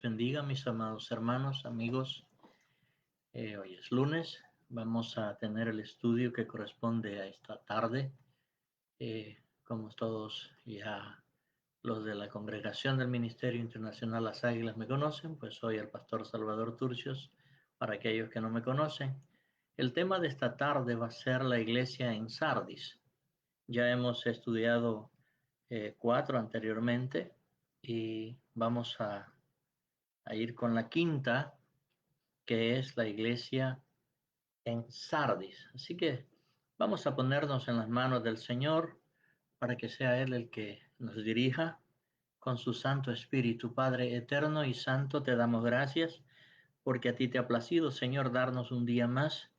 bendiga, mis amados hermanos, amigos. Hoy es lunes. Vamos a tener el estudio que corresponde a esta tarde. Como todos ya los de la congregación del Ministerio Internacional Las Águilas me conocen, pues soy el pastor Salvador Turcios. Para aquellos que no me conocen, el tema de esta tarde va a ser la iglesia en Sardis. Ya hemos estudiado 4 anteriormente y vamos a ir con la quinta, que es la iglesia en Sardis. Así que vamos a ponernos en las manos del Señor para que sea Él el que nos dirija con su Santo Espíritu. Padre eterno y santo, te damos gracias porque a ti te ha placido, Señor, darnos un día más.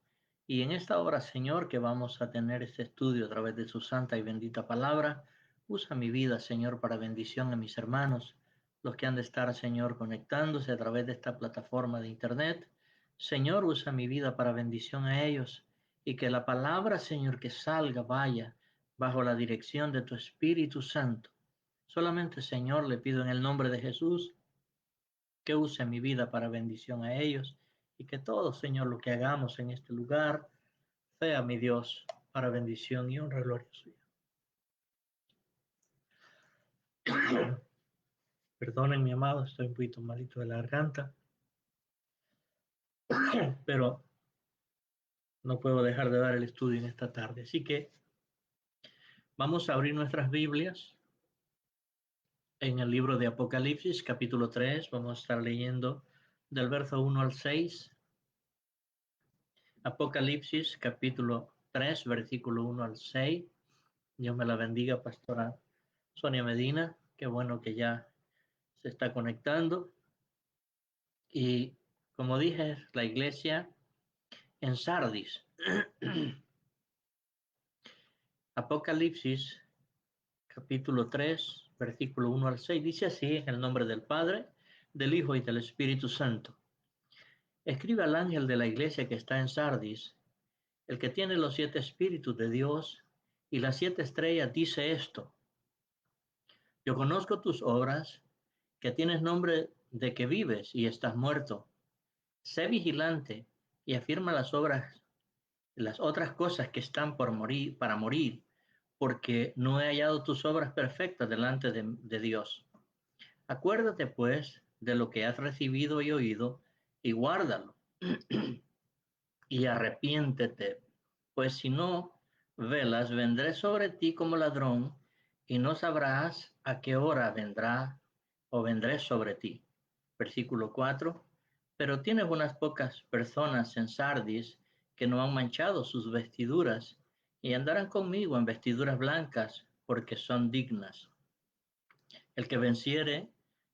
Y en esta hora, Señor, que vamos a tener este estudio a través de su santa y bendita palabra, usa mi vida, Señor, para bendición a mis hermanos, los que han de estar, Señor, conectándose a través de esta plataforma de internet. Señor, usa mi vida para bendición a ellos y que la palabra, Señor, que salga, vaya bajo la dirección de tu Espíritu Santo. Solamente, Señor, le pido en el nombre de Jesús que use mi vida para bendición a ellos y que todo, Señor, lo que hagamos en este lugar sea, mi Dios, para bendición y honra y gloria suya. Perdonen, mi amado, estoy un poquito malito de la garganta, pero no puedo dejar de dar el estudio en esta tarde. Así que vamos a abrir nuestras Biblias en el libro de Apocalipsis, capítulo 3. Vamos a estar leyendo del verso 1 al 6. Apocalipsis, capítulo 3, versículo 1 al 6. Dios me la bendiga, pastora Sonia Medina. Qué bueno que ya se está conectando. Y como dije, la iglesia en Sardis. Apocalipsis, capítulo 3, versículo 1 al 6. Dice así, en el nombre del Padre, del Hijo y del Espíritu Santo. Escribe al ángel de la iglesia que está en Sardis, el que tiene los 7 espíritus de Dios y las 7 estrellas, dice esto: yo conozco tus obras, que tienes nombre de que vives y estás muerto. Sé vigilante y afirma las otras cosas que están por morir, para morir, porque no he hallado tus obras perfectas delante de Dios. Acuérdate, pues, de lo que has recibido y oído, y guárdalo, y arrepiéntete, pues si no velas, vendré sobre ti como ladrón, y no sabrás a qué hora vendrá o vendré sobre ti. Versículo 4. Pero tienes unas pocas personas en Sardis que no han manchado sus vestiduras, y andarán conmigo en vestiduras blancas, porque son dignas. El que venciere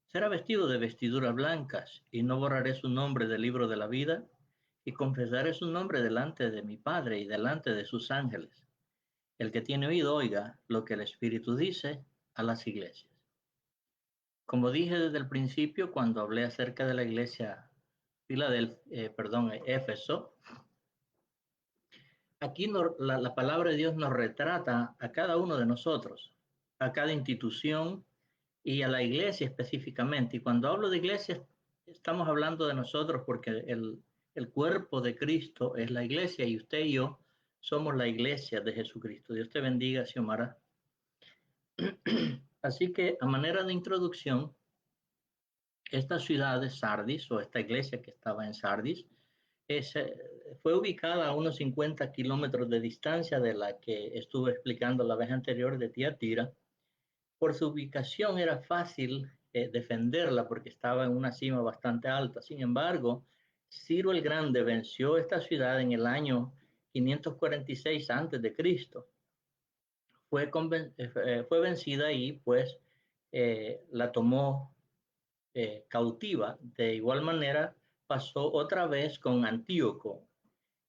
será vestido de vestiduras blancas, y no borraré su nombre del libro de la vida, y confesaré su nombre delante de mi Padre y delante de sus ángeles. El que tiene oído, oiga lo que el Espíritu dice a las iglesias. Como dije desde el principio, cuando hablé acerca de la iglesia Éfeso, aquí la palabra de Dios nos retrata a cada uno de nosotros, a cada institución y a la iglesia específicamente. Y cuando hablo de iglesia, estamos hablando de nosotros porque el cuerpo de Cristo es la iglesia y usted y yo somos la iglesia de Jesucristo. Dios te bendiga, Xiomara. Así que a manera de introducción, esta ciudad de Sardis, o esta iglesia que estaba en Sardis, fue ubicada a unos 50 kilómetros de distancia de la que estuve explicando la vez anterior, de Tiatira. Por su ubicación era fácil defenderla porque estaba en una cima bastante alta. Sin embargo, Ciro el Grande venció esta ciudad en el año 546 a.C. Fue vencida y pues la tomó cautiva. De igual manera pasó otra vez con Antíoco.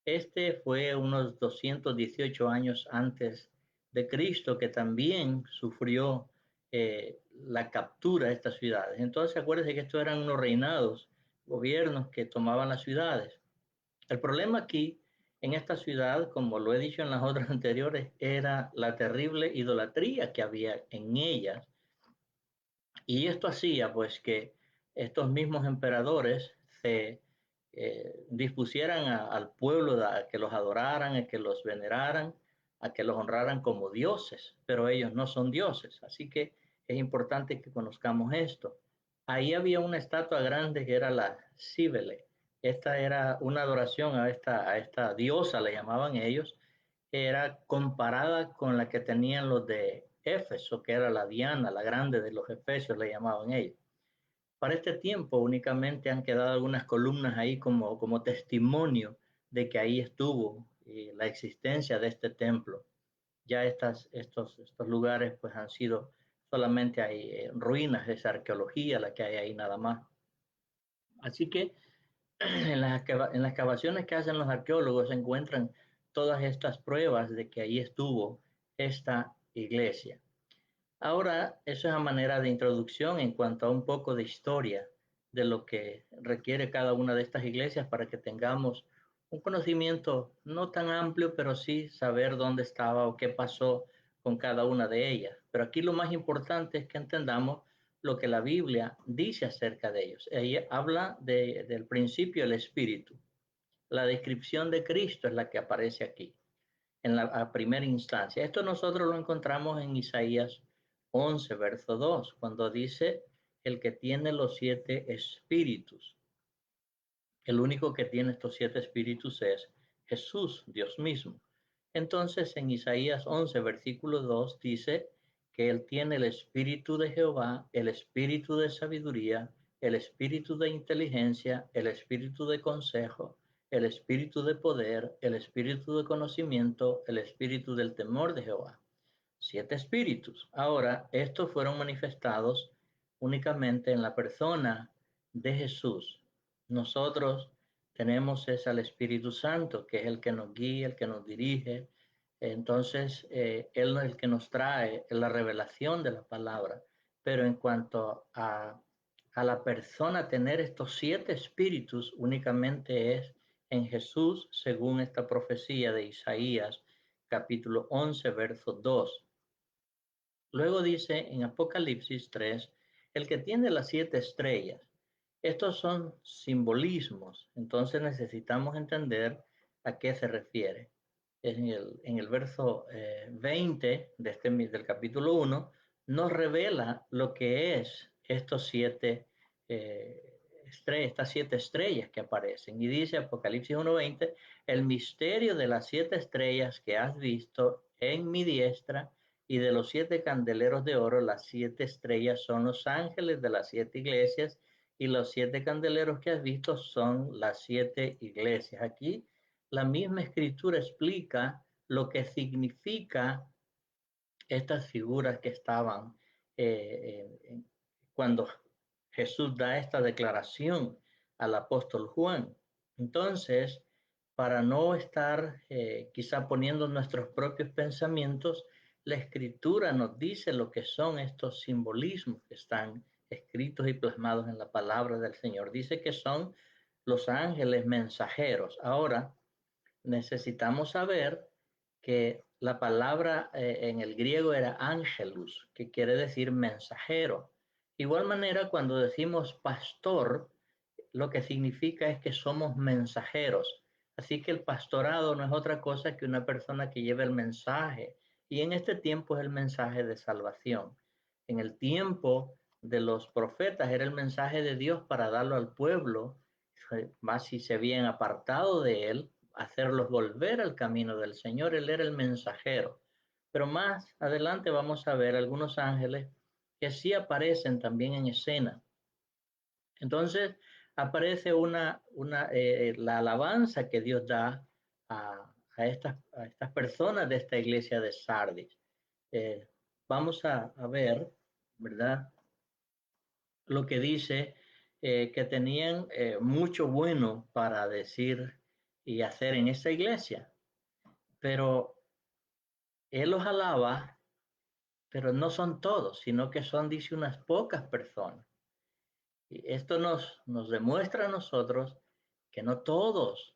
Este fue unos 218 años antes de Cristo, que también sufrió la captura de estas ciudades. Entonces acuérdense que estos eran unos reinados, gobiernos que tomaban las ciudades. El problema aquí en esta ciudad, como lo he dicho en las otras anteriores, era la terrible idolatría que había en ellas. Y esto hacía pues que estos mismos emperadores se dispusieran al pueblo a que los adoraran, a que los veneraran, a que los honraran como dioses, pero ellos no son dioses. Así que es importante que conozcamos esto. Ahí había una estatua grande que era la Cíbele. Esta era una adoración a esta diosa, le llamaban ellos, que era comparada con la que tenían los de Éfeso, que era la Diana, la grande de los Efesios, le llamaban ellos. Para este tiempo únicamente han quedado algunas columnas ahí como testimonio de que ahí estuvo la existencia de este templo. Ya estos lugares pues han sido solamente hay ruinas, es arqueología la que hay ahí nada más. Así que en las excavaciones que hacen los arqueólogos se encuentran todas estas pruebas de que ahí estuvo esta iglesia. Ahora, eso es a manera de introducción en cuanto a un poco de historia de lo que requiere cada una de estas iglesias para que tengamos un conocimiento no tan amplio, pero sí saber dónde estaba o qué pasó con cada una de ellas. Pero aquí lo más importante es que entendamos lo que la Biblia dice acerca de ellos. Ella habla del principio del Espíritu. La descripción de Cristo es la que aparece aquí en la primera instancia. Esto nosotros lo encontramos en Isaías 11, verso 2, cuando dice el que tiene los 7 espíritus. El único que tiene estos 7 espíritus es Jesús, Dios mismo. Entonces en Isaías 11, versículo 2 dice que Él tiene el espíritu de Jehová, el espíritu de sabiduría, el espíritu de inteligencia, el espíritu de consejo, el espíritu de poder, el espíritu de conocimiento, el espíritu del temor de Jehová. 7 espíritus. Ahora, estos fueron manifestados únicamente en la persona de Jesús. Nosotros tenemos es al Espíritu Santo, que es el que nos guía, el que nos dirige. Entonces, Él es el que nos trae la revelación de la palabra. Pero en cuanto a la persona tener estos 7 espíritus, únicamente es en Jesús, según esta profecía de Isaías, capítulo 11, verso 2. Luego dice en Apocalipsis 3, el que tiene las 7 estrellas. Estos son simbolismos, entonces necesitamos entender a qué se refiere. En el verso 20 del capítulo 1 nos revela lo que es estos 7 estas 7 estrellas que aparecen. Y dice Apocalipsis 1:20, el misterio de las 7 estrellas que has visto en mi diestra y de los 7 candeleros de oro, las 7 estrellas son los ángeles de las 7 iglesias y los 7 candeleros que has visto son las 7 iglesias. Aquí la misma escritura explica lo que significa estas figuras que estaban cuando Jesús da esta declaración al apóstol Juan. Entonces, para no estar quizá poniendo nuestros propios pensamientos, la escritura nos dice lo que son estos simbolismos que están escritos y plasmados en la palabra del Señor. Dice que son los ángeles mensajeros. Ahora, necesitamos saber que la palabra en el griego era angelus, que quiere decir mensajero. Igual manera, cuando decimos pastor, lo que significa es que somos mensajeros. Así que el pastorado no es otra cosa que una persona que lleva el mensaje. Y en este tiempo es el mensaje de salvación. En el tiempo de los profetas era el mensaje de Dios para darlo al pueblo, más si se habían apartado de él, hacerlos volver al camino del Señor. Él era el mensajero. Pero más adelante vamos a ver algunos ángeles que sí aparecen también en escena. Entonces aparece la alabanza que Dios da a estas personas de esta iglesia de Sardis. Vamos a ver, ¿verdad? Lo que dice que tenían mucho bueno para decir y hacer en esta iglesia, pero Él los alaba, pero no son todos, sino que son, dice, unas pocas personas. Y esto nos demuestra a nosotros que no todos,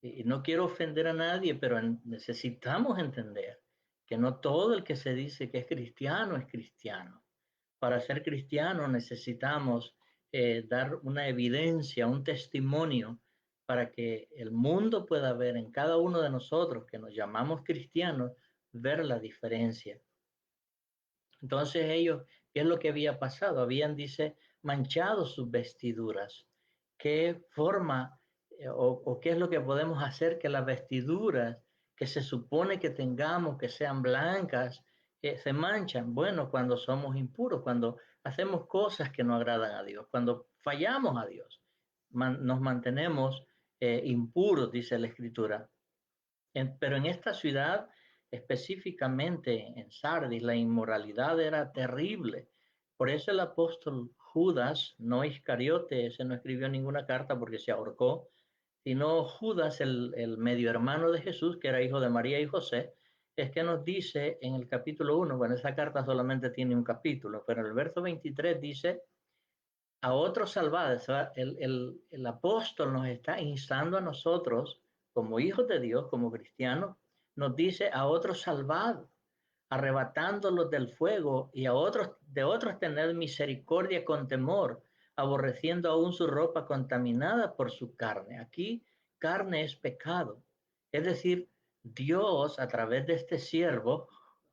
y no quiero ofender a nadie, pero necesitamos entender que no todo el que se dice que es cristiano es cristiano. Para ser cristiano necesitamos dar una evidencia, un testimonio para que el mundo pueda ver en cada uno de nosotros que nos llamamos cristianos, ver la diferencia. Entonces ellos, ¿qué es lo que había pasado? Habían, dice, manchado sus vestiduras. ¿Qué forma o qué es lo que podemos hacer que las vestiduras que se supone que tengamos, que sean blancas, se manchan? Bueno, cuando somos impuros, cuando hacemos cosas que no agradan a Dios, cuando fallamos a Dios, nos mantenemos impuros, dice la Escritura. Pero en esta ciudad, específicamente en Sardis, la inmoralidad era terrible. Por eso el apóstol Judas, no Iscariote, ese no escribió ninguna carta porque se ahorcó, sino Judas, el medio hermano de Jesús, que era hijo de María y José, es que nos dice en el capítulo 1, bueno, esa carta solamente tiene un capítulo, pero el verso 23 dice, a otros salvados. El apóstol nos está instando a nosotros, como hijos de Dios, como cristianos, nos dice a otros salvados, arrebatándolos del fuego y a otros de otros tener misericordia con temor, aborreciendo aún su ropa contaminada por su carne. Aquí carne es pecado. Es decir, Dios a través de este siervo,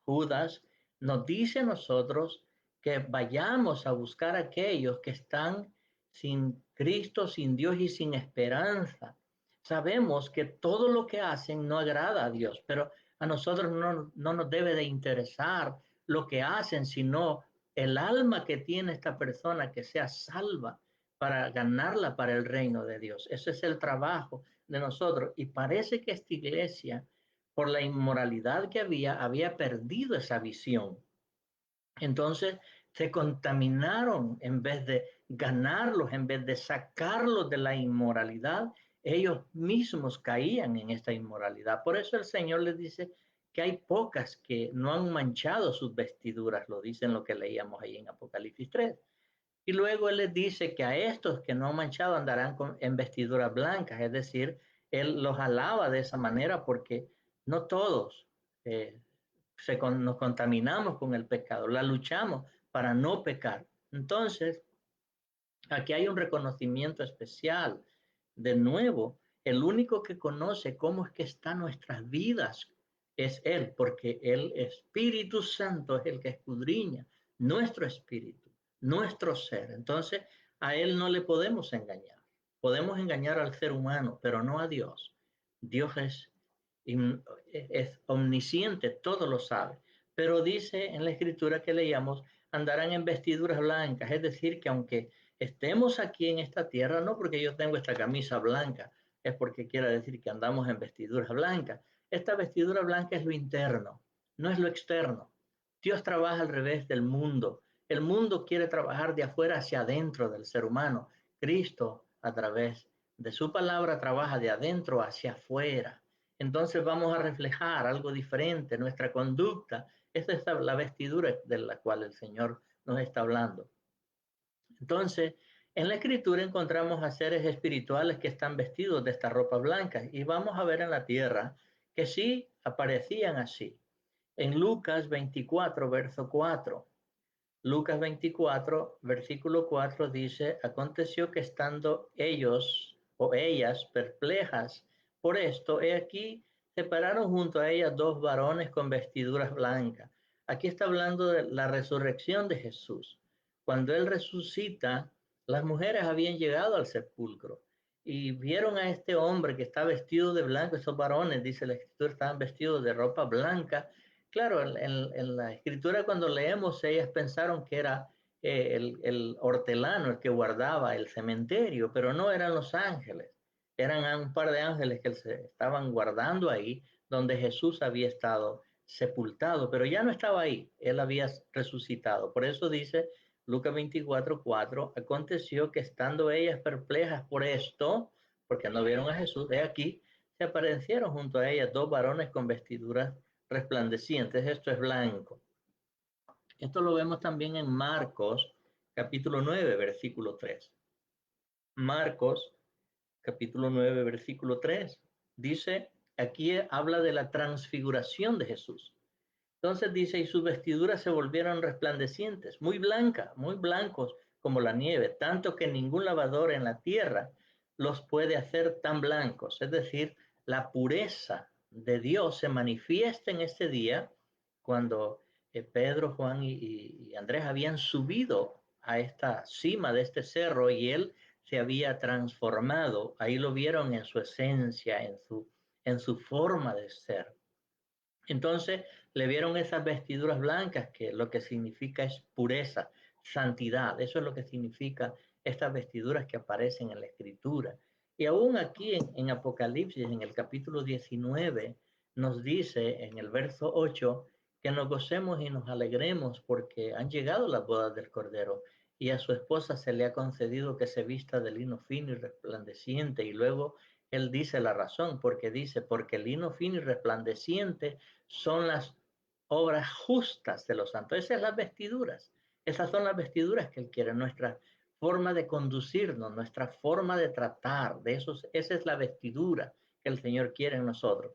Judas, nos dice a nosotros que vayamos a buscar a aquellos que están sin Cristo, sin Dios y sin esperanza. Sabemos que todo lo que hacen no agrada a Dios, pero a nosotros no nos debe de interesar lo que hacen, sino el alma que tiene esta persona que sea salva para ganarla para el reino de Dios. Ese es el trabajo de nosotros. Y parece que esta iglesia, por la inmoralidad que había perdido esa visión. Entonces se contaminaron en vez de ganarlos, en vez de sacarlos de la inmoralidad, ellos mismos caían en esta inmoralidad. Por eso el Señor les dice que hay pocas que no han manchado sus vestiduras, lo dicen lo que leíamos ahí en Apocalipsis 3. Y luego Él les dice que a estos que no han manchado andarán en vestiduras blancas, es decir, Él los alaba de esa manera porque no todos eh, nos contaminamos con el pecado, la luchamos para no pecar. Entonces, aquí hay un reconocimiento especial. De nuevo, el único que conoce cómo es que están nuestras vidas es Él, porque el Espíritu Santo es el que escudriña nuestro espíritu, nuestro ser. Entonces, a Él no le podemos engañar. Podemos engañar al ser humano, pero no a Dios. Dios es omnisciente, todo lo sabe. Pero dice en la escritura que leíamos, andarán en vestiduras blancas, es decir, que aunque estemos aquí en esta tierra, no porque yo tengo esta camisa blanca, es porque quiere decir que andamos en vestiduras blancas. Esta vestidura blanca es lo interno, no es lo externo. Dios trabaja al revés del mundo. El mundo quiere trabajar de afuera hacia adentro del ser humano. Cristo, a través de su palabra, trabaja de adentro hacia afuera. Entonces vamos a reflejar algo diferente, nuestra conducta. Esa es la vestidura de la cual el Señor nos está hablando. Entonces, en la escritura encontramos a seres espirituales que están vestidos de esta ropa blanca y vamos a ver en la tierra que sí aparecían así. En Lucas 24, verso 4. Lucas 24, versículo 4 dice, aconteció que estando ellos o ellas perplejas por esto, he aquí, se pararon junto a ellas dos varones con vestiduras blancas. Aquí está hablando de la resurrección de Jesús. Cuando Él resucita, las mujeres habían llegado al sepulcro y vieron a este hombre que está vestido de blanco. Esos varones, dice la escritura, estaban vestidos de ropa blanca. Claro, en la escritura cuando leemos, ellas pensaron que era el hortelano el que guardaba el cementerio, pero no eran los ángeles, eran un par de ángeles que se estaban guardando ahí donde Jesús había estado sepultado, pero ya no estaba ahí, él había resucitado. Por eso dice Lucas 24:4, aconteció que estando ellas perplejas por esto, porque no vieron a Jesús, de aquí se aparecieron junto a ellas dos varones con vestiduras resplandecientes, esto es blanco. Esto lo vemos también en Marcos, capítulo 9, versículo 3. Marcos, capítulo 9, versículo 3. Dice, aquí habla de la transfiguración de Jesús. Entonces dice, y sus vestiduras se volvieron resplandecientes, muy blancas, muy blancos, como la nieve, tanto que ningún lavador en la tierra los puede hacer tan blancos. Es decir, la pureza de Dios se manifiesta en este día cuando Pedro, Juan y Andrés habían subido a esta cima de este cerro y él se había transformado. Ahí lo vieron en su esencia, en su forma de ser. Entonces le vieron esas vestiduras blancas que lo que significa es pureza, santidad. Eso es lo que significa estas vestiduras que aparecen en la escritura. Y aún aquí en Apocalipsis, en el capítulo 19, nos dice en el verso 8 que nos gocemos y nos alegremos porque han llegado las bodas del Cordero y a su esposa se le ha concedido que se vista de lino fino y resplandeciente. Y luego él dice la razón, porque dice, porque el lino fino y resplandeciente son las obras justas de los santos. Esas son las vestiduras. Esas son las vestiduras que Él quiere, nuestra forma de conducirnos, nuestra forma de tratar. Esa es la vestidura que el Señor quiere en nosotros.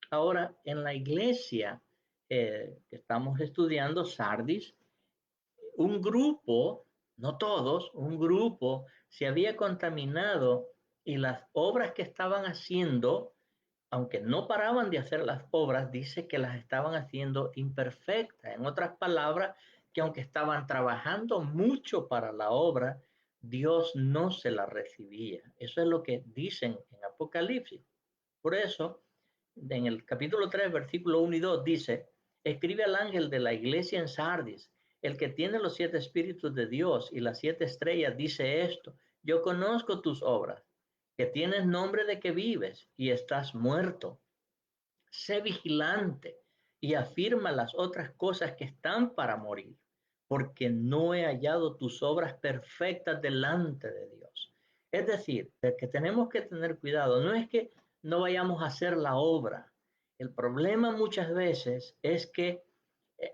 Ahora, en la iglesia que estamos estudiando, Sardis, un grupo, no todos, un grupo se había contaminado y las obras que estaban haciendo, aunque no paraban de hacer las obras, dice que las estaban haciendo imperfectas. En otras palabras, que aunque estaban trabajando mucho para la obra, Dios no se la recibía. Eso es lo que dicen en Apocalipsis. Por eso, en el capítulo 3, versículo 1 y 2 dice, escribe al ángel de la iglesia en Sardis, el que tiene los 7 espíritus de Dios y las 7 estrellas, dice esto, yo conozco tus obras, que tienes nombre de que vives y estás muerto. Sé vigilante y afirma las otras cosas que están para morir, porque no he hallado tus obras perfectas delante de Dios. Es decir, que tenemos que tener cuidado. No es que no vayamos a hacer la obra. El problema muchas veces es que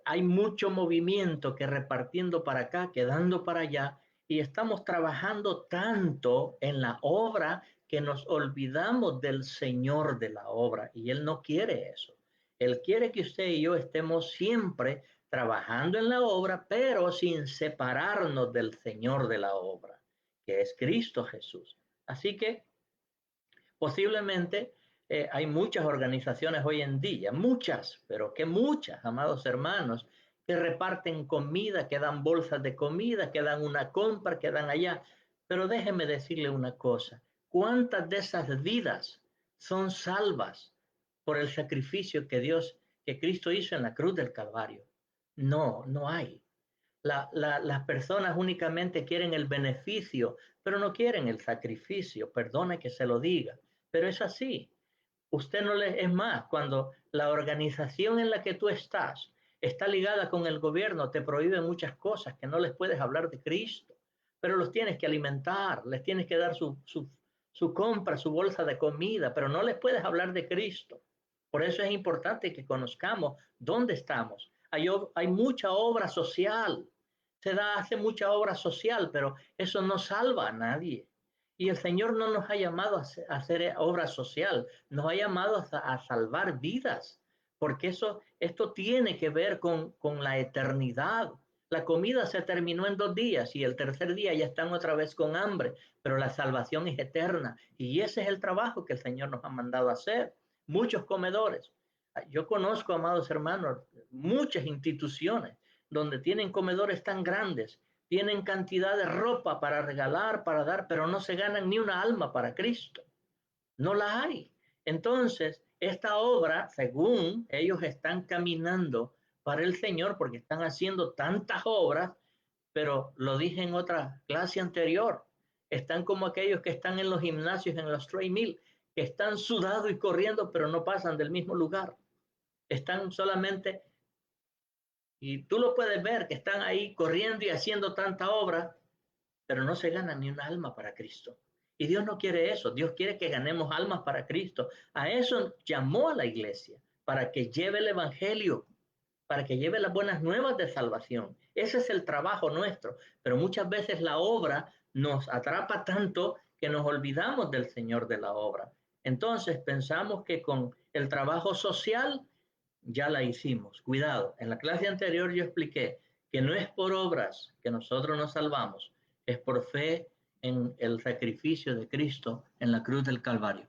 hay mucho movimiento que repartiendo para acá, quedando para allá, y estamos trabajando tanto en la obra que nos olvidamos del Señor de la obra, y Él no quiere eso. Él quiere que usted y yo estemos siempre trabajando en la obra, pero sin separarnos del Señor de la obra, que es Cristo Jesús. Así que posiblemente hay muchas organizaciones hoy en día, muchas, pero que muchas, amados hermanos, que reparten comida, que dan bolsas de comida, que dan una compra, que dan allá. Pero déjeme decirle una cosa, ¿cuántas de esas vidas son salvas por el sacrificio que Cristo hizo en la cruz del Calvario? No, no hay. Las personas únicamente quieren el beneficio, pero no quieren el sacrificio. Perdone que se lo diga, pero es así. Usted no le es más, cuando la organización en la que tú estás está ligada con el gobierno, te prohíbe muchas cosas que no les puedes hablar de Cristo, pero los tienes que alimentar, les tienes que dar su compra, su bolsa de comida, pero no les puedes hablar de Cristo. Por eso es importante que conozcamos dónde estamos. Hay mucha obra social, hace mucha obra social, pero eso no salva a nadie. Y el Señor no nos ha llamado a hacer obra social, nos ha llamado a salvar vidas, porque esto tiene que ver con la eternidad. La comida se terminó en 2 días y el tercer día ya están otra vez con hambre, pero la salvación es eterna y ese es el trabajo que el Señor nos ha mandado a hacer. Muchos comedores. Yo conozco, amados hermanos, muchas instituciones donde tienen comedores tan grandes, tienen cantidad de ropa para regalar, para dar, pero no se ganan ni una alma para Cristo. No la hay. Entonces, esta obra, según ellos están caminando para el Señor, porque están haciendo tantas obras, pero lo dije en otra clase anterior, están como aquellos que están en los gimnasios, en los treadmill, que están sudados y corriendo, pero no pasan del mismo lugar. Están solamente, y tú lo puedes ver, que están ahí corriendo y haciendo tanta obra, pero no se gana ni un alma para Cristo. Y Dios no quiere eso. Dios quiere que ganemos almas para Cristo. A eso llamó a la iglesia, para que lleve el evangelio, para que lleve las buenas nuevas de salvación. Ese es el trabajo nuestro. Pero muchas veces la obra nos atrapa tanto que nos olvidamos del Señor de la obra. Entonces pensamos que con el trabajo social ya la hicimos. Cuidado, en la clase anterior yo expliqué que no es por obras que nosotros nos salvamos, Es por fe en el sacrificio de Cristo en la cruz del Calvario.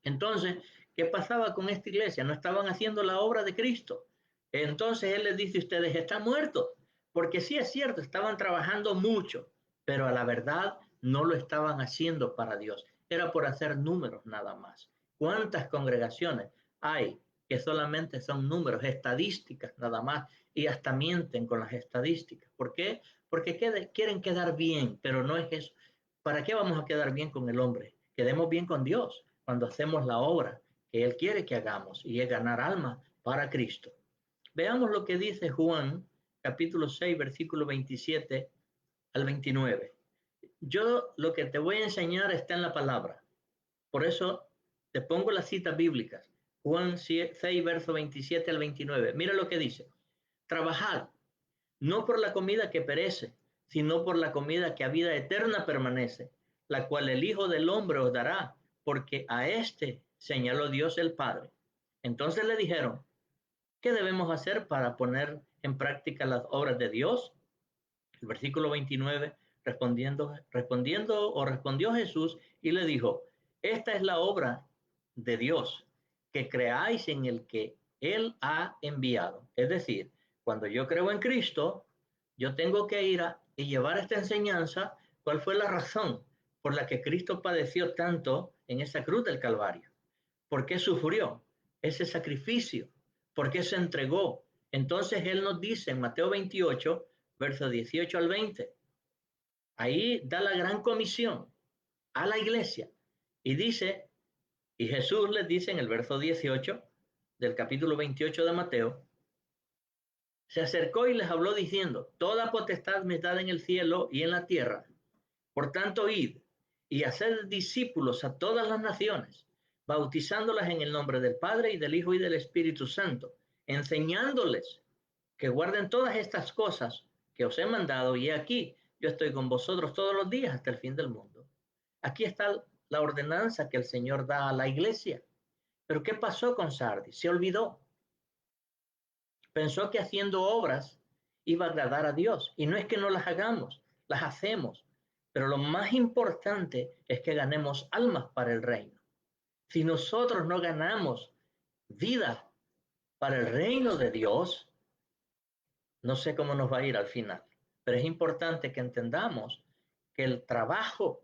Entonces, ¿qué pasaba con esta iglesia? No estaban haciendo la obra de Cristo. Entonces Él les dice a ustedes, están muertos. Porque sí es cierto, estaban trabajando mucho, pero a la verdad no lo estaban haciendo para Dios. Era por hacer números nada más. ¿Cuántas congregaciones hay que solamente son números, estadísticas nada más, y hasta mienten con las estadísticas? ¿Por qué? Porque quieren quedar bien, pero no es eso. ¿Para qué vamos a quedar bien con el hombre? Quedemos bien con Dios cuando hacemos la obra que Él quiere que hagamos, y es ganar almas para Cristo. Veamos lo que dice Juan, capítulo 6, versículo 27 al 29. Yo lo que te voy a enseñar está en la palabra. Por eso te pongo las citas bíblicas. Juan 6, verso 27 al 29. Mira lo que dice. Trabajad, no por la comida que perece, sino por la comida que a vida eterna permanece, la cual el Hijo del Hombre os dará, porque a éste señaló Dios el Padre. Entonces le dijeron, ¿qué debemos hacer para poner en práctica las obras de Dios? El versículo 29, respondió Jesús y le dijo, esta es la obra de Dios, que creáis en el que Él ha enviado. Es decir, cuando yo creo en Cristo, yo tengo que ir y llevar esta enseñanza. ¿Cuál fue la razón por la que Cristo padeció tanto en esa cruz del Calvario? ¿Por qué sufrió ese sacrificio? ¿Por qué se entregó? Entonces Él nos dice en Mateo 28, versos 18 al 20, ahí da la gran comisión a la iglesia y dice, y Jesús les dice en el verso 18 del capítulo 28 de Mateo, se acercó y les habló diciendo, toda potestad me es dada en el cielo y en la tierra. Por tanto, id y haced discípulos a todas las naciones, bautizándolas en el nombre del Padre y del Hijo y del Espíritu Santo, enseñándoles que guarden todas estas cosas que os he mandado, y aquí yo estoy con vosotros todos los días hasta el fin del mundo. Aquí está la ordenanza que el Señor da a la iglesia. Pero ¿qué pasó con Sardis? Se olvidó. Pensó que haciendo obras iba a agradar a Dios. Y no es que no las hagamos, las hacemos. Pero lo más importante es que ganemos almas para el reino. Si nosotros no ganamos vida para el reino de Dios, no sé cómo nos va a ir al final. Pero es importante que entendamos que el trabajo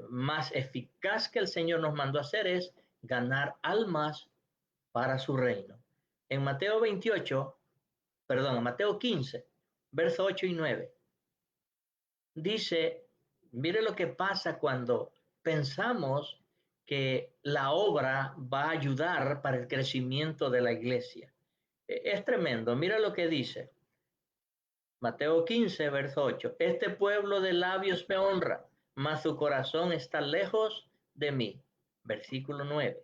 más eficaz que el Señor nos mandó a hacer es ganar almas para su reino. En Mateo 15, verso 8 y 9, dice, mire lo que pasa cuando pensamos que la obra va a ayudar para el crecimiento de la iglesia. Es tremendo, mira lo que dice. Mateo 15, verso 8. Este pueblo de labios me honra, mas su corazón está lejos de mí. Versículo 9.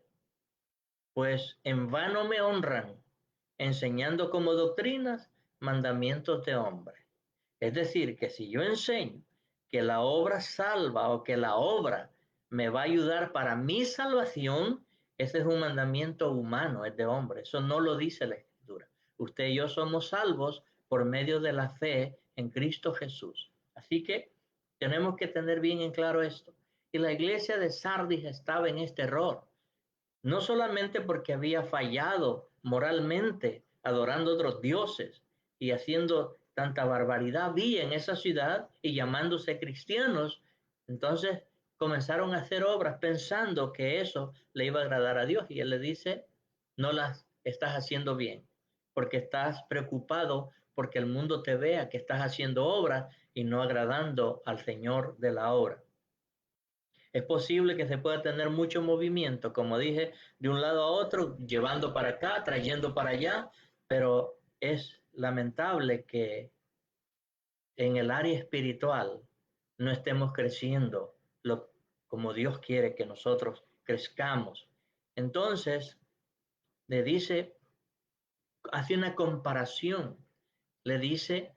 Pues en vano me honran, enseñando como doctrinas mandamientos de hombre. Es decir, que si yo enseño que la obra salva o que la obra me va a ayudar para mi salvación, ese es un mandamiento humano, es de hombre. Eso no lo dice la Escritura. Usted y yo somos salvos por medio de la fe en Cristo Jesús. Así que tenemos que tener bien en claro esto. Y la iglesia de Sardis estaba en este error. No solamente porque había fallado moralmente, adorando otros dioses y haciendo tanta barbaridad había en esa ciudad y llamándose cristianos, entonces comenzaron a hacer obras pensando que eso le iba a agradar a Dios, y Él le dice, no las estás haciendo bien, porque estás preocupado porque el mundo te vea que estás haciendo obras y no agradando al Señor de la obra. Es posible que se pueda tener mucho movimiento, como dije, de un lado a otro, llevando para acá, trayendo para allá, pero es lamentable que en el área espiritual no estemos creciendo como Dios quiere que nosotros crezcamos. Entonces, le dice, hace una comparación, le dice,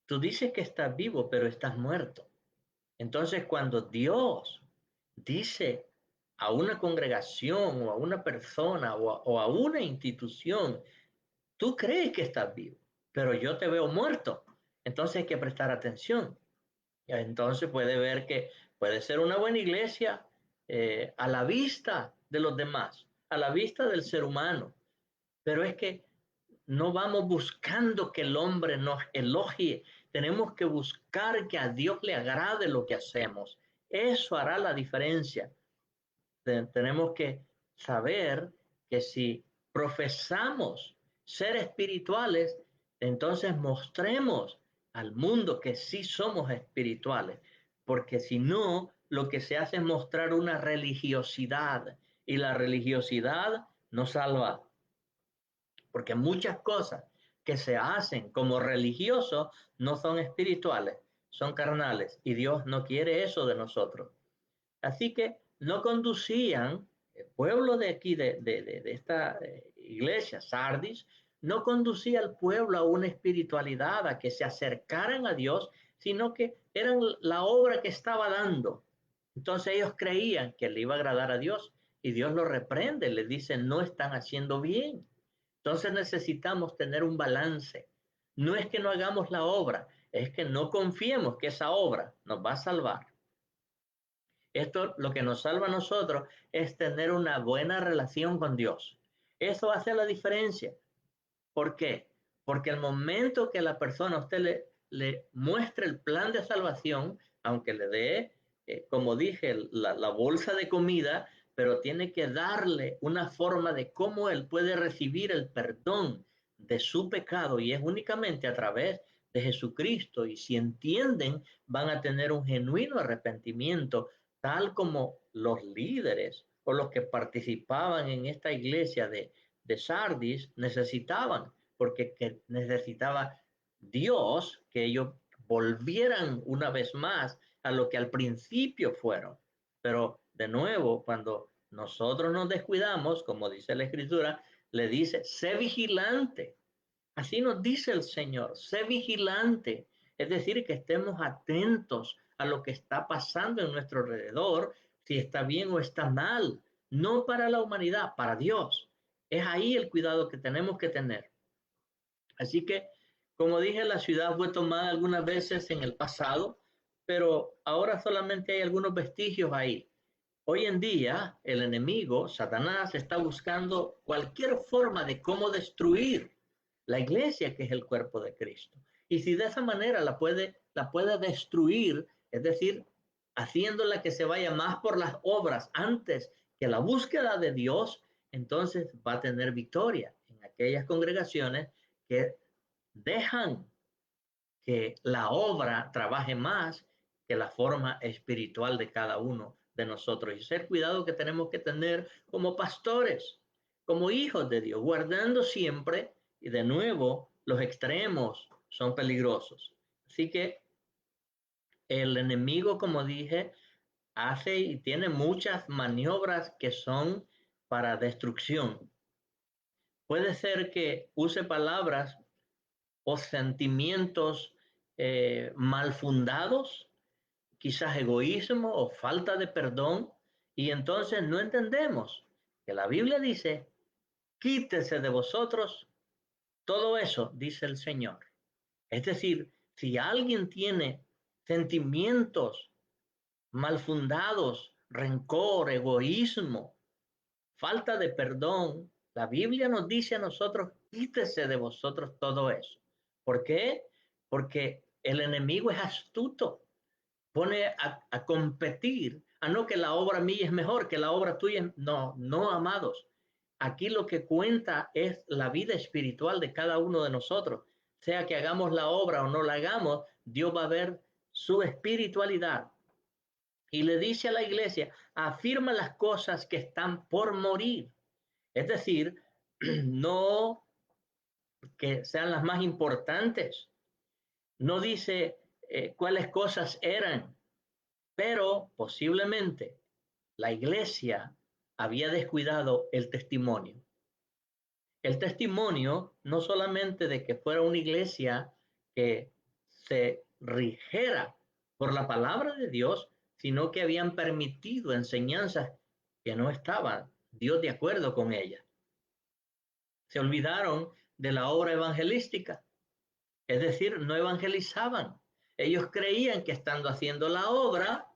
tú dices que estás vivo, pero estás muerto. Entonces, cuando Dios dice a una congregación o a una persona o a una institución, tú crees que estás vivo, pero yo te veo muerto, entonces hay que prestar atención. Entonces puede ver que puede ser una buena iglesia a la vista de los demás, a la vista del ser humano, pero es que no vamos buscando que el hombre nos elogie, tenemos que buscar que a Dios le agrade lo que hacemos. Eso hará la diferencia. Tenemos que saber que si profesamos ser espirituales, entonces mostremos al mundo que sí somos espirituales, porque si no, lo que se hace es mostrar una religiosidad y la religiosidad no salva, porque muchas cosas que se hacen como religiosos no son espirituales, son carnales y Dios no quiere eso de nosotros. Así que no conducían, el pueblo de aquí, de esta iglesia, Sardis, no conducía al pueblo a una espiritualidad, a que se acercaran a Dios, sino que eran la obra que estaba dando. Entonces ellos creían que le iba a agradar a Dios y Dios lo reprende, le dice, no están haciendo bien. Entonces necesitamos tener un balance. No es que no hagamos la obra, es que no confiemos que esa obra nos va a salvar. Esto lo que nos salva a nosotros es tener una buena relación con Dios. Eso hace la diferencia. ¿Por qué? Porque el momento que la persona a usted le muestre el plan de salvación, aunque le dé, como dije, la bolsa de comida, pero tiene que darle una forma de cómo él puede recibir el perdón de su pecado y es únicamente a través de Jesucristo. Y si entienden, van a tener un genuino arrepentimiento, tal como los líderes o los que participaban en esta iglesia de Sardis necesitaban, porque que necesitaba Dios que ellos volvieran una vez más a lo que al principio fueron. Pero de nuevo, cuando nosotros nos descuidamos, como dice la Escritura, le dice, sé vigilante. Así nos dice el Señor, sé vigilante. Es decir, que estemos atentos a lo que está pasando en nuestro alrededor, si está bien o está mal, no para la humanidad, para Dios. Es ahí el cuidado que tenemos que tener. Así que, como dije, la ciudad fue tomada algunas veces en el pasado, pero ahora solamente hay algunos vestigios ahí. Hoy en día, el enemigo, Satanás, está buscando cualquier forma de cómo destruir la iglesia, que es el cuerpo de Cristo. Y si de esa manera la puede destruir, es decir, haciéndola que se vaya más por las obras antes que la búsqueda de Dios, entonces va a tener victoria en aquellas congregaciones que dejan que la obra trabaje más que la forma espiritual de cada uno de nosotros. Y ser cuidado que tenemos que tener como pastores, como hijos de Dios, guardando siempre, y de nuevo, los extremos son peligrosos. Así que el enemigo, como dije, hace y tiene muchas maniobras que son para destrucción. Puede ser que use palabras o sentimientos mal fundados, quizás egoísmo o falta de perdón, y entonces no entendemos que la Biblia dice, quítese de vosotros todo eso, dice el Señor. Es decir, si alguien tiene sentimientos mal fundados, rencor, egoísmo, falta de perdón, la Biblia nos dice a nosotros, quítese de vosotros todo eso. ¿Por qué? Porque el enemigo es astuto, pone a competir, a no que la obra mía es mejor, que la obra tuya. No, no, amados. Aquí lo que cuenta es la vida espiritual de cada uno de nosotros. Sea que hagamos la obra o no la hagamos, Dios va a ver su espiritualidad. Y le dice a la iglesia, afirma las cosas que están por morir. Es decir, no que sean las más importantes. No dice cuáles cosas eran, pero posiblemente la iglesia había descuidado el testimonio. El testimonio no solamente de que fuera una iglesia que se rigiera por la palabra de Dios, sino que habían permitido enseñanzas que no estaban Dios de acuerdo con ellas. Se olvidaron de la obra evangelística, es decir, no evangelizaban. Ellos creían que estando haciendo la obra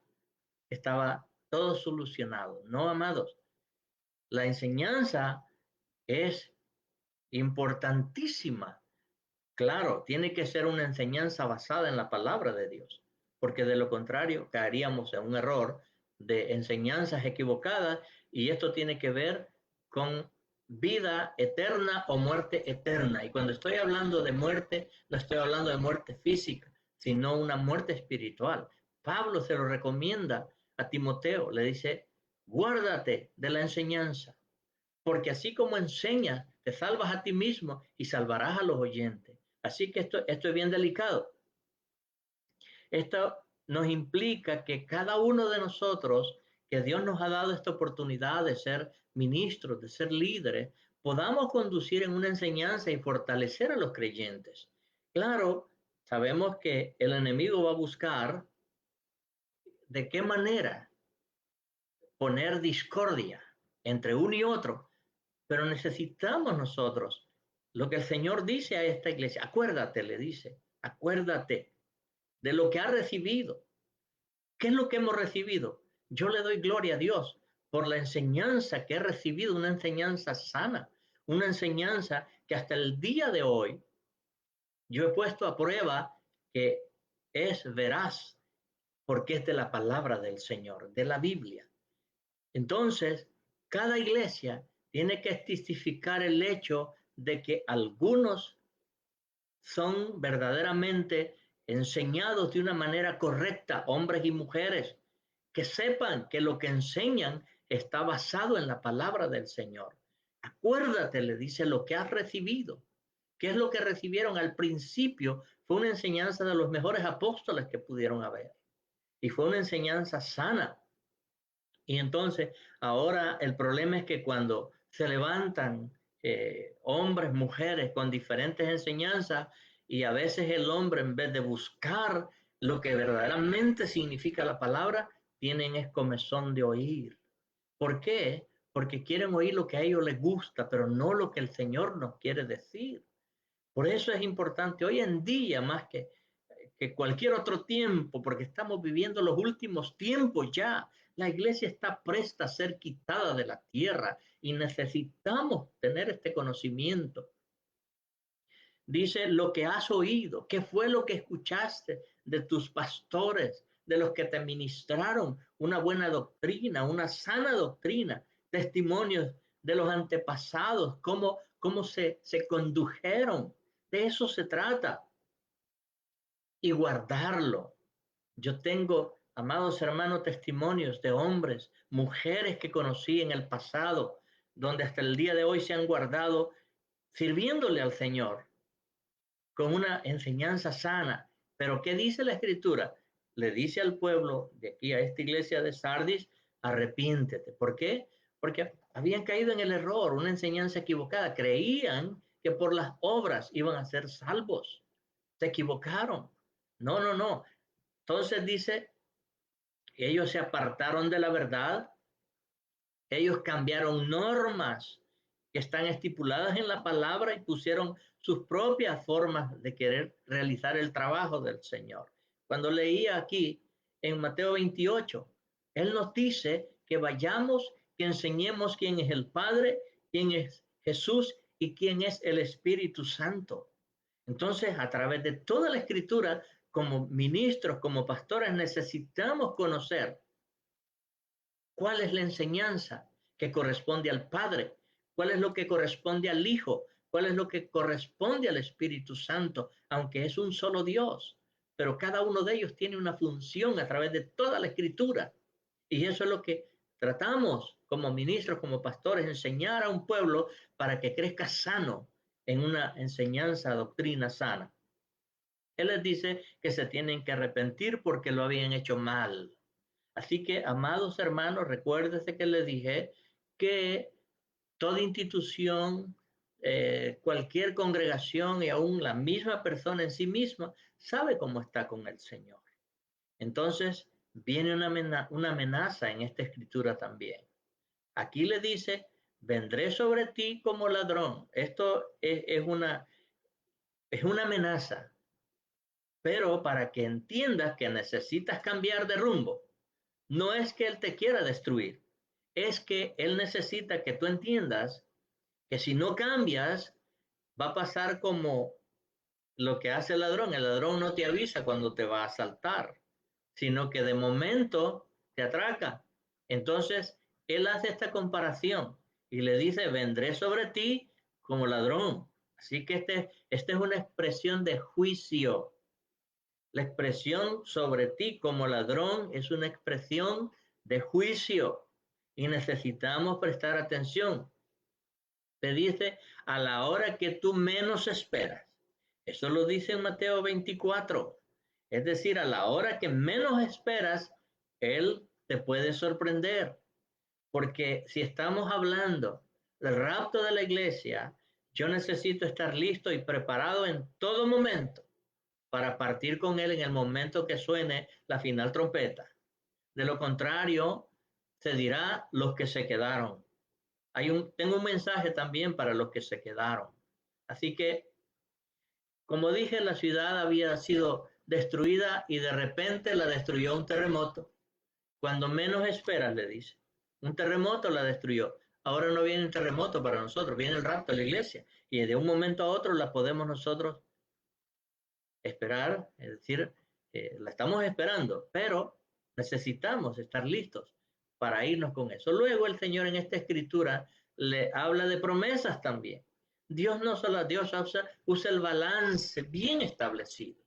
estaba todo solucionado. No, amados, la enseñanza es importantísima. Claro, tiene que ser una enseñanza basada en la palabra de Dios, porque de lo contrario caeríamos en un error de enseñanzas equivocadas y esto tiene que ver con vida eterna o muerte eterna. Y cuando estoy hablando de muerte, no estoy hablando de muerte física, sino una muerte espiritual. Pablo se lo recomienda a Timoteo, le dice, guárdate de la enseñanza, porque así como enseñas, te salvas a ti mismo y salvarás a los oyentes. Así que esto es bien delicado. Esto nos implica que cada uno de nosotros, que Dios nos ha dado esta oportunidad de ser ministros, de ser líderes, podamos conducir en una enseñanza y fortalecer a los creyentes. Claro, sabemos que el enemigo va a buscar de qué manera poner discordia entre uno y otro, pero necesitamos nosotros lo que el Señor dice a esta iglesia. Acuérdate, le dice, acuérdate de lo que ha recibido. ¿Qué es lo que hemos recibido? Yo le doy gloria a Dios por la enseñanza que he recibido, una enseñanza sana, una enseñanza que hasta el día de hoy yo he puesto a prueba que es veraz, porque es de la palabra del Señor, de la Biblia. Entonces, cada iglesia tiene que testificar el hecho de que algunos son verdaderamente enseñados de una manera correcta, hombres y mujeres, que sepan que lo que enseñan está basado en la palabra del Señor. Acuérdate, le dice, lo que has recibido. ¿Qué es lo que recibieron al principio? Fue una enseñanza de los mejores apóstoles que pudieron haber. Y fue una enseñanza sana. Y entonces, ahora el problema es que cuando se levantan hombres, mujeres con diferentes enseñanzas, y a veces el hombre, en vez de buscar lo que verdaderamente significa la palabra, tienen escomezón de oír. ¿Por qué? Porque quieren oír lo que a ellos les gusta, pero no lo que el Señor nos quiere decir. Por eso es importante hoy en día, más que cualquier otro tiempo, porque estamos viviendo los últimos tiempos ya. La iglesia está presta a ser quitada de la tierra y necesitamos tener este conocimiento. Dice lo que has oído, qué fue lo que escuchaste de tus pastores, de los que te ministraron una buena doctrina, una sana doctrina, testimonios de los antepasados, cómo se condujeron. De eso se trata. Y guardarlo. Yo tengo, amados hermanos, testimonios de hombres, mujeres que conocí en el pasado, donde hasta el día de hoy se han guardado sirviéndole al Señor con una enseñanza sana. Pero ¿qué dice la Escritura? Le dice al pueblo de aquí a esta iglesia de Sardis, arrepiéntete. ¿Por qué? Porque habían caído en el error, una enseñanza equivocada. Creían que por las obras iban a ser salvos. Se equivocaron. No, no, no. Entonces dice, ellos se apartaron de la verdad, ellos cambiaron normas que están estipuladas en la palabra y pusieron sus propias formas de querer realizar el trabajo del Señor. Cuando leía aquí en Mateo 28, Él nos dice que vayamos, que enseñemos quién es el Padre, quién es Jesús y quién es el Espíritu Santo. Entonces, a través de toda la Escritura, como ministros, como pastores, necesitamos conocer cuál es la enseñanza que corresponde al Padre, cuál es lo que corresponde al Hijo, cuál es lo que corresponde al Espíritu Santo, aunque es un solo Dios, pero cada uno de ellos tiene una función a través de toda la Escritura. Y eso es lo que tratamos como ministros, como pastores, enseñar a un pueblo para que crezca sano en una enseñanza, doctrina sana. Él les dice que se tienen que arrepentir porque lo habían hecho mal. Así que, amados hermanos, recuérdense que les dije que toda institución, cualquier congregación y aún la misma persona en sí misma sabe cómo está con el Señor. Entonces, viene una amenaza en esta escritura también. Aquí le dice, vendré sobre ti como ladrón. Esto es una amenaza. pero para que entiendas que necesitas cambiar de rumbo. No es que Él te quiera destruir, es que Él necesita que tú entiendas que si no cambias, va a pasar como lo que hace el ladrón. El ladrón no te avisa cuando te va a asaltar, sino que de momento te atraca. Entonces, Él hace esta comparación y le dice, vendré sobre ti como ladrón. Así que esta es una expresión de juicio. La expresión sobre ti como ladrón es una expresión de juicio y necesitamos prestar atención. Te dice a la hora que tú menos esperas. Eso lo dice en Mateo 24. Es decir, a la hora que menos esperas, Él te puede sorprender. Porque si estamos hablando del rapto de la iglesia, yo necesito estar listo y preparado en todo momento para partir con Él en el momento que suene la final trompeta. De lo contrario, se dirá los que se quedaron. Tengo un mensaje también para los que se quedaron. Así que, como dije, la ciudad había sido destruida y de repente la destruyó un terremoto. Cuando menos esperas, le dice. Un terremoto la destruyó. Ahora no viene un terremoto para nosotros, viene el rapto de la iglesia. Y de un momento a otro la podemos nosotros esperar, es decir, la estamos esperando, pero necesitamos estar listos para irnos con eso. Luego el Señor en esta escritura le habla de promesas también. Dios no solo, Dios usa el balance bien establecido.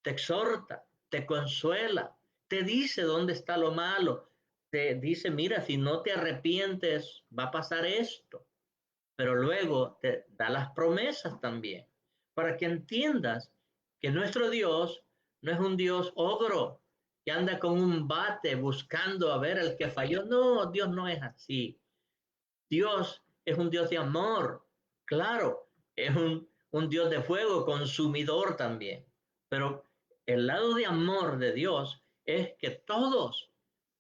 Te exhorta, te consuela, te dice dónde está lo malo, te dice, mira, si no te arrepientes, va a pasar esto. Pero luego te da las promesas también, para que entiendas que nuestro Dios no es un Dios ogro que anda con un bate buscando a ver el que falló. No, Dios no es así. Dios es un Dios de amor, claro, es un Dios de fuego, consumidor también. Pero el lado de amor de Dios es que todos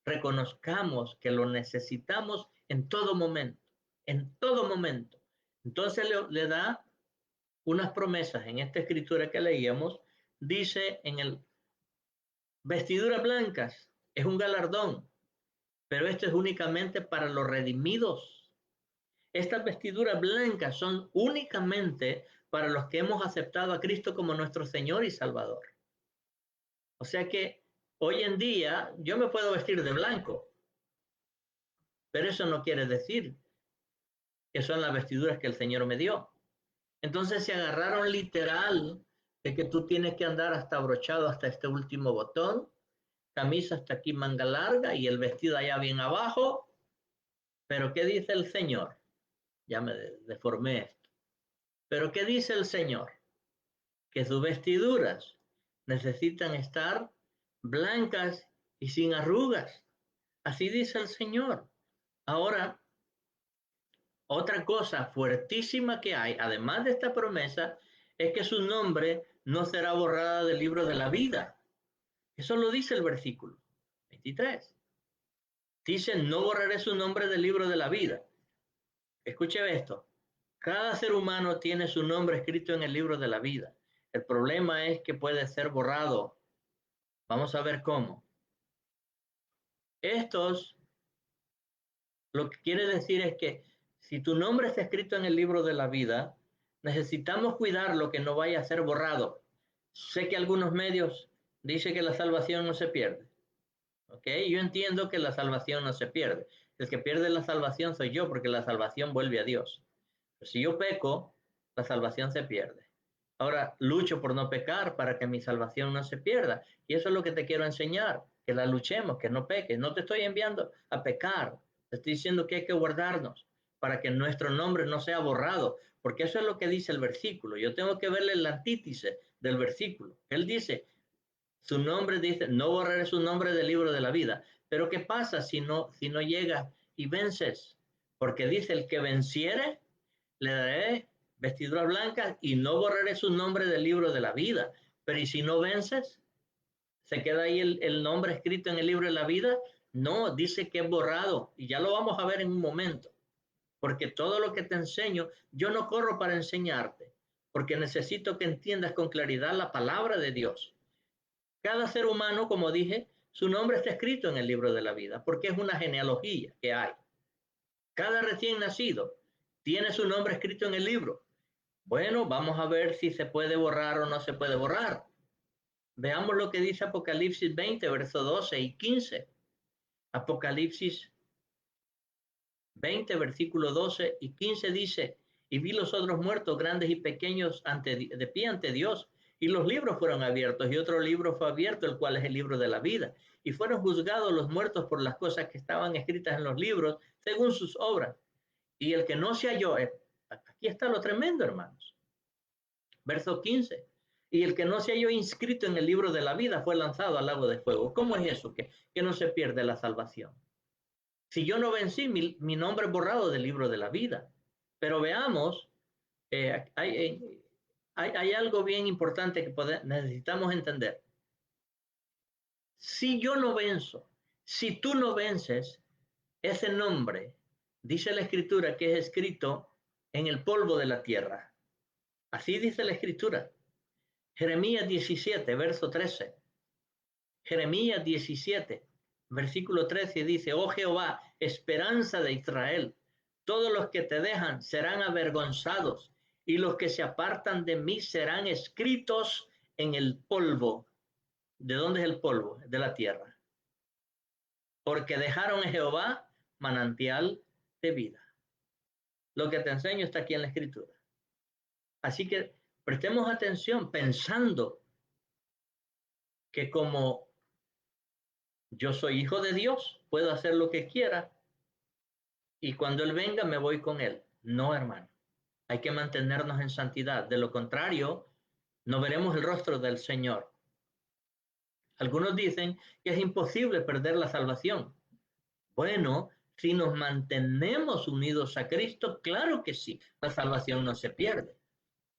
reconozcamos que lo necesitamos en todo momento, en todo momento. Entonces le da unas promesas en esta escritura que leíamos, dice en el vestiduras blancas, es un galardón, pero esto es únicamente para los redimidos. Estas vestiduras blancas son únicamente para los que hemos aceptado a Cristo como nuestro Señor y Salvador. O sea que hoy en día yo me puedo vestir de blanco, pero eso no quiere decir que son las vestiduras que el Señor me dio. Entonces se agarraron literal de que tú tienes que andar hasta abrochado hasta este último botón, camisa hasta aquí manga larga y el vestido allá bien abajo. Pero ¿qué dice el Señor? Ya me deformé esto. Pero ¿qué dice el Señor? Que sus vestiduras necesitan estar blancas y sin arrugas. Así dice el Señor. Ahora, otra cosa fuertísima que hay, además de esta promesa, es que su nombre no será borrada del libro de la vida. Eso lo dice el versículo 23. Dice, no borraré su nombre del libro de la vida. Escuche esto. Cada ser humano tiene su nombre escrito en el libro de la vida. El problema es que puede ser borrado. Vamos a ver cómo. Estos, lo que quiere decir es que si tu nombre está escrito en el libro de la vida, necesitamos cuidar lo que no vaya a ser borrado. Sé que algunos medios dicen que la salvación no se pierde. ¿Ok? Yo entiendo que la salvación no se pierde. El que pierde la salvación soy yo, porque la salvación vuelve a Dios. Pero si yo peco, la salvación se pierde. Ahora, lucho por no pecar para que mi salvación no se pierda. Y eso es lo que te quiero enseñar, que la luchemos, que no peques. No te estoy enviando a pecar. Te estoy diciendo que hay que guardarnos para que nuestro nombre no sea borrado. Porque eso es lo que dice el versículo. Yo tengo que verle el antítesis del versículo. Él dice, su nombre dice, no borraré su nombre del libro de la vida. Pero ¿qué pasa si no llegas y vences? Porque dice, el que venciere, le daré vestiduras blancas y no borraré su nombre del libro de la vida. Pero ¿y si no vences? ¿Se queda ahí el nombre escrito en el libro de la vida? No, dice que es borrado. Y ya lo vamos a ver en un momento. Porque todo lo que te enseño, yo no corro para enseñarte. porque necesito que entiendas con claridad la palabra de Dios. Cada ser humano, como dije, su nombre está escrito en el libro de la vida, porque es una genealogía que hay. Cada recién nacido tiene su nombre escrito en el libro. Bueno, vamos a ver si se puede borrar o no se puede borrar. Veamos lo que dice Apocalipsis 20, versos 12 y 15. Apocalipsis 20, versículo 12 y 15 dice, y vi los otros muertos, grandes y pequeños, de pie ante Dios, y los libros fueron abiertos, y otro libro fue abierto, el cual es el libro de la vida. Y fueron juzgados los muertos por las cosas que estaban escritas en los libros, según sus obras. Y el que no se halló, aquí está lo tremendo, hermanos. Verso 15. Y el que no se halló inscrito en el libro de la vida fue lanzado al lago de fuego. ¿Cómo es eso? Que no se pierde la salvación. Si yo no vencí, mi nombre es borrado del libro de la vida. Pero veamos, hay algo bien importante que necesitamos entender. Si yo no venzo, si tú no vences, ese nombre, dice la Escritura, que es escrito en el polvo de la tierra. Así dice la Escritura. Jeremías 17, verso 13. Jeremías 17, versículo 13 dice, oh Jehová, esperanza de Israel, todos los que te dejan serán avergonzados y los que se apartan de mí serán escritos en el polvo. ¿De dónde es el polvo? De la tierra. Porque dejaron a Jehová manantial de vida. Lo que te enseño está aquí en la Escritura. Así que prestemos atención pensando que como yo soy hijo de Dios, puedo hacer lo que quiera y cuando Él venga me voy con Él. No, hermano. Hay que mantenernos en santidad. De lo contrario, no veremos el rostro del Señor. Algunos dicen que es imposible perder la salvación. Bueno, si nos mantenemos unidos a Cristo, claro que sí, la salvación no se pierde.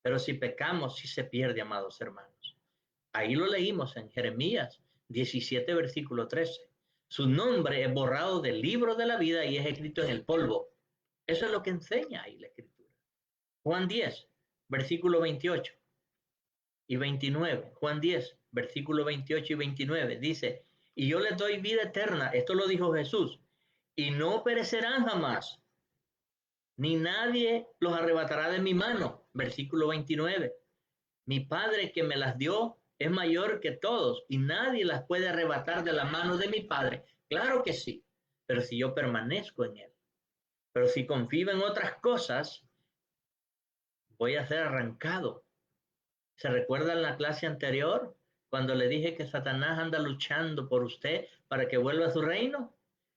Pero si pecamos, sí se pierde, amados hermanos. Ahí lo leímos en Jeremías 17, versículo 13. Su nombre es borrado del libro de la vida y es escrito en el polvo. Eso es lo que enseña ahí la Escritura. Juan 10, versículo 28 y 29. Juan 10, versículo 28 y 29 dice, y yo les doy vida eterna, esto lo dijo Jesús, y no perecerán jamás, ni nadie los arrebatará de mi mano. Versículo 29. Mi Padre que me las dio es mayor que todos y nadie las puede arrebatar de la mano de mi Padre. Claro que sí, pero si yo permanezco en Él. Pero si confío en otras cosas, voy a ser arrancado. ¿Se recuerda en la clase anterior cuando le dije que Satanás anda luchando por usted para que vuelva a su reino?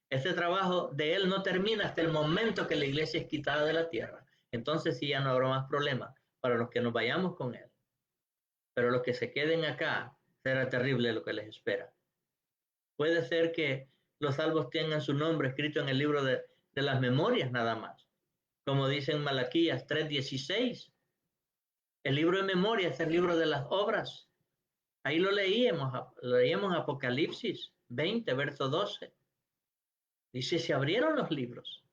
Ese trabajo de él no termina hasta el momento que la iglesia es quitada de la tierra. Entonces sí ya no habrá más problema para los que nos vayamos con él. Pero los que se queden acá, será terrible lo que les espera. Puede ser que los salvos tengan su nombre escrito en el libro de las memorias nada más. Como dice en Malaquías 3:16. El libro de memorias es el libro de las obras. Ahí leíamos Apocalipsis 20, verso 12. Dice, se abrieron los libros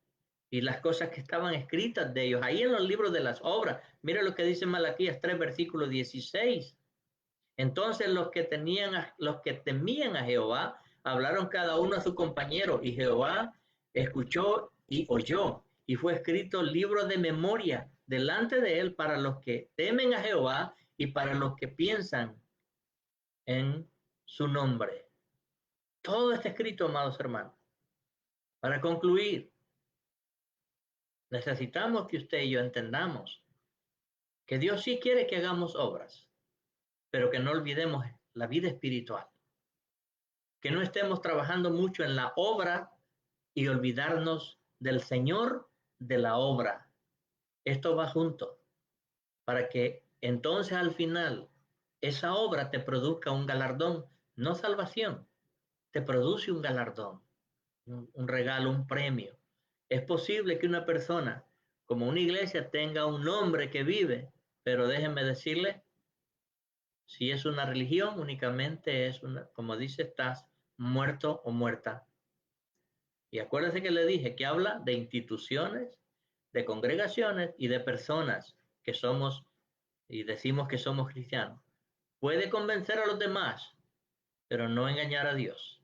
y las cosas que estaban escritas de ellos, ahí en los libros de las obras. Mira lo que dice Malaquías 3, versículo 16. Entonces los que temían a Jehová, hablaron cada uno a su compañero, y Jehová escuchó y oyó, y fue escrito libro de memoria delante de él para los que temen a Jehová y para los que piensan en su nombre. Todo está escrito, amados hermanos. Para concluir, necesitamos que usted y yo entendamos que Dios sí quiere que hagamos obras, pero que no olvidemos la vida espiritual. Que no estemos trabajando mucho en la obra y olvidarnos del Señor de la obra. Esto va junto para que entonces al final esa obra te produzca un galardón, no salvación, te produce un galardón, un regalo, un premio. Es posible que una persona, como una iglesia, tenga un nombre que vive, pero déjenme decirle, si es una religión, únicamente es una, como dice, estás muerto o muerta. Y acuérdense que le dije que habla de instituciones, de congregaciones y de personas que somos y decimos que somos cristianos, puede convencer a los demás, pero no engañar a Dios.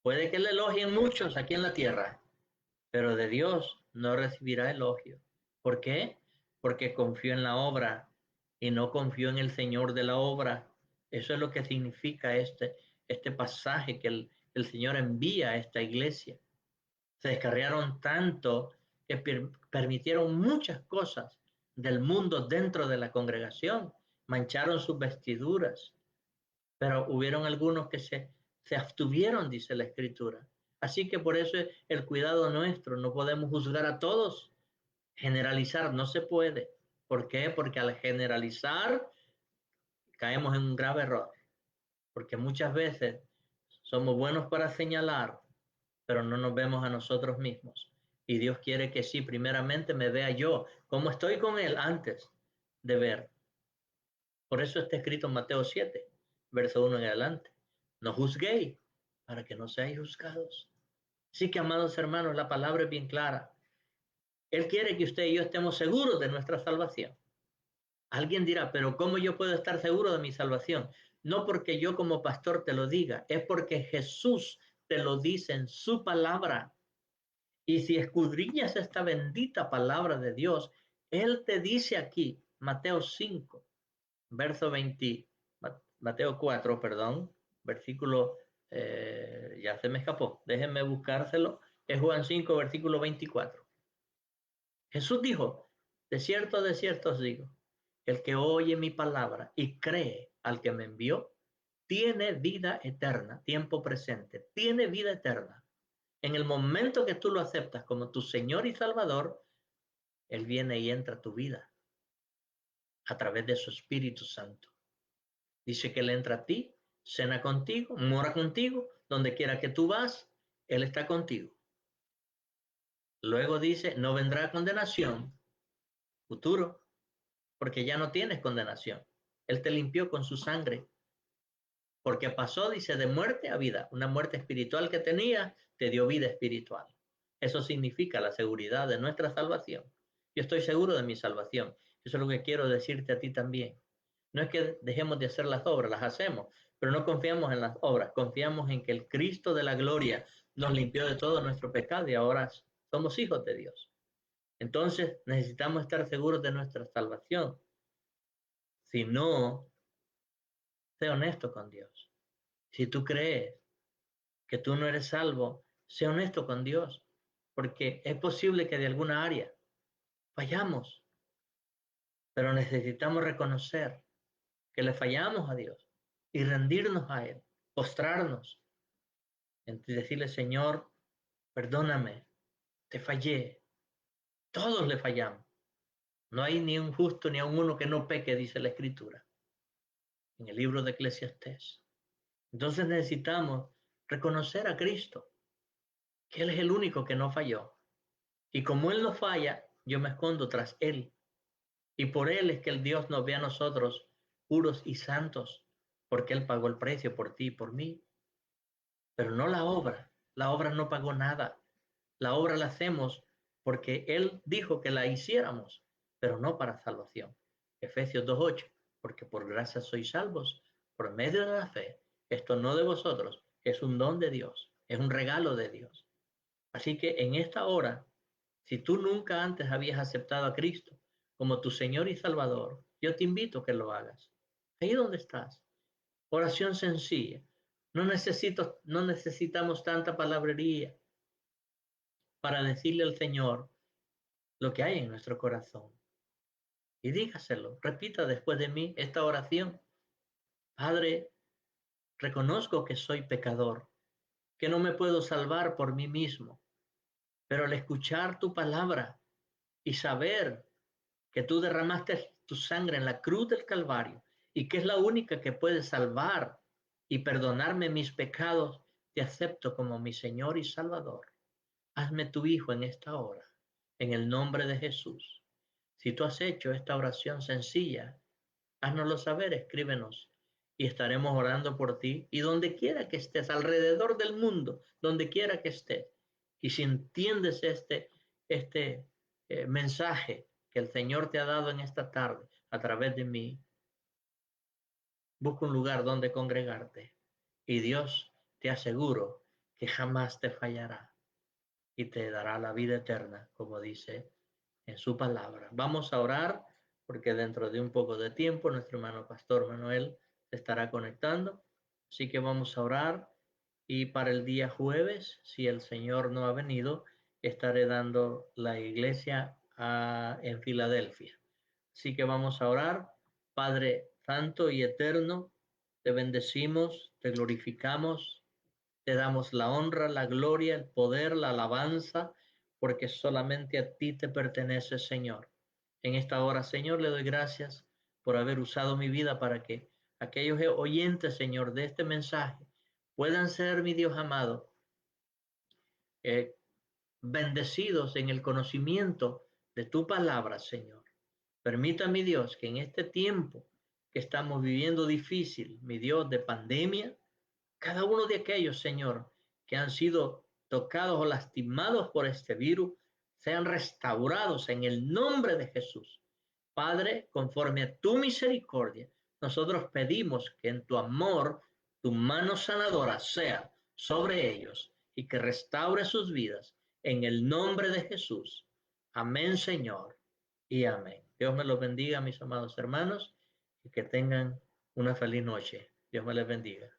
Puede que le elogien muchos aquí en la tierra, pero de Dios no recibirá elogio. ¿Por qué? Porque confió en la obra y no confió en el Señor de la obra. Eso es lo que significa este pasaje que el Señor envía a esta iglesia. Se descarriaron tanto que permitieron muchas cosas del mundo dentro de la congregación, mancharon sus vestiduras, pero hubieron algunos que se abstuvieron, dice la Escritura. Así que por eso es el cuidado nuestro, no podemos juzgar a todos, generalizar no se puede. ¿Por qué? Porque al generalizar caemos en un grave error, porque muchas veces somos buenos para señalar, pero no nos vemos a nosotros mismos. Y Dios quiere que sí, primeramente me vea yo, cómo estoy con Él antes de ver. Por eso está escrito en Mateo 7, verso 1 en adelante. No juzguéis para que no seáis juzgados. Así que, amados hermanos, la palabra es bien clara. Él quiere que usted y yo estemos seguros de nuestra salvación. Alguien dirá, pero ¿cómo yo puedo estar seguro de mi salvación? No porque yo como pastor te lo diga, es porque Jesús te lo dice en su palabra. Y si escudriñas esta bendita palabra de Dios, Él te dice aquí, Mateo 5, verso 20, Mateo 4, perdón, versículo, ya se me escapó, déjenme buscárselo, es Juan 5, versículo 24. Jesús dijo, de cierto os digo, el que oye mi palabra y cree al que me envió, tiene vida eterna, tiempo presente, tiene vida eterna. En el momento que tú lo aceptas como tu Señor y Salvador, Él viene y entra a tu vida a través de su Espíritu Santo. Dice que Él entra a ti, cena contigo, mora contigo, donde quiera que tú vas, Él está contigo. Luego dice, no vendrá condenación, futuro, porque ya no tienes condenación. Él te limpió con su sangre, porque pasó, dice, de muerte a vida. Una muerte espiritual que tenía, te dio vida espiritual. Eso significa la seguridad de nuestra salvación. Yo estoy seguro de mi salvación. Eso es lo que quiero decirte a ti también. No es que dejemos de hacer las obras, las hacemos, pero no confiamos en las obras, confiamos en que el Cristo de la gloria nos limpió de todo nuestro pecado y ahora somos hijos de Dios. Entonces necesitamos estar seguros de nuestra salvación. Si no, sé honesto con Dios. Si tú crees que tú no eres salvo, sé honesto con Dios, porque es posible que de alguna área fallamos, pero necesitamos reconocer que le fallamos a Dios y rendirnos a Él, postrarnos, y decirle, Señor, perdóname, te fallé, todos le fallamos. No hay ni un justo ni a uno que no peque, dice la Escritura, en el libro de Eclesiastés. Entonces necesitamos reconocer a Cristo, que Él es el único que no falló. Y como Él no falla, yo me escondo tras Él. Y por Él es que el Dios nos ve a nosotros puros y santos, porque Él pagó el precio por ti y por mí. Pero no la obra. La obra no pagó nada. La obra la hacemos porque Él dijo que la hiciéramos, pero no para salvación. Efesios 2:8, porque por gracia sois salvos, por medio de la fe. Esto no de vosotros, es un don de Dios, es un regalo de Dios. Así que en esta hora, si tú nunca antes habías aceptado a Cristo como tu Señor y Salvador, yo te invito a que lo hagas. Ahí donde estás. Oración sencilla. No necesitamos tanta palabrería para decirle al Señor lo que hay en nuestro corazón. Y dígaselo, repita después de mí esta oración. Padre, reconozco que soy pecador, que no me puedo salvar por mí mismo, pero al escuchar tu palabra y saber que tú derramaste tu sangre en la cruz del Calvario y que es la única que puede salvar y perdonarme mis pecados, te acepto como mi Señor y Salvador. Hazme tu Hijo en esta hora, en el nombre de Jesús. Si tú has hecho esta oración sencilla, háznoslo saber, escríbenos y estaremos orando por ti y donde quiera que estés, alrededor del mundo, donde quiera que estés. Y si entiendes este mensaje que el Señor te ha dado en esta tarde, a través de mí. Busca un lugar donde congregarte y Dios, te aseguro que jamás te fallará y te dará la vida eterna, como dice en su palabra. Vamos a orar porque dentro de un poco de tiempo nuestro hermano Pastor Manuel se estará conectando. Así que vamos a orar y para el día jueves, si el Señor no ha venido, estaré dando la iglesia en Filadelfia. Así que vamos a orar. Padre Santo y Eterno, te bendecimos, te glorificamos, te damos la honra, la gloria, el poder, la alabanza, porque solamente a ti te pertenece, Señor. En esta hora, Señor, le doy gracias por haber usado mi vida para que aquellos oyentes, Señor, de este mensaje puedan ser, mi Dios amado, eh, bendecidos en el conocimiento de tu palabra, Señor. Permita, mi Dios, que en este tiempo que estamos viviendo difícil, mi Dios, de pandemia, cada uno de aquellos, Señor, que han sido tocados o lastimados por este virus, sean restaurados en el nombre de Jesús. Padre, conforme a tu misericordia, nosotros pedimos que en tu amor, tu mano sanadora sea sobre ellos y que restaure sus vidas en el nombre de Jesús. Amén, Señor, y amén. Dios me los bendiga, mis amados hermanos, y que tengan una feliz noche. Dios me les bendiga.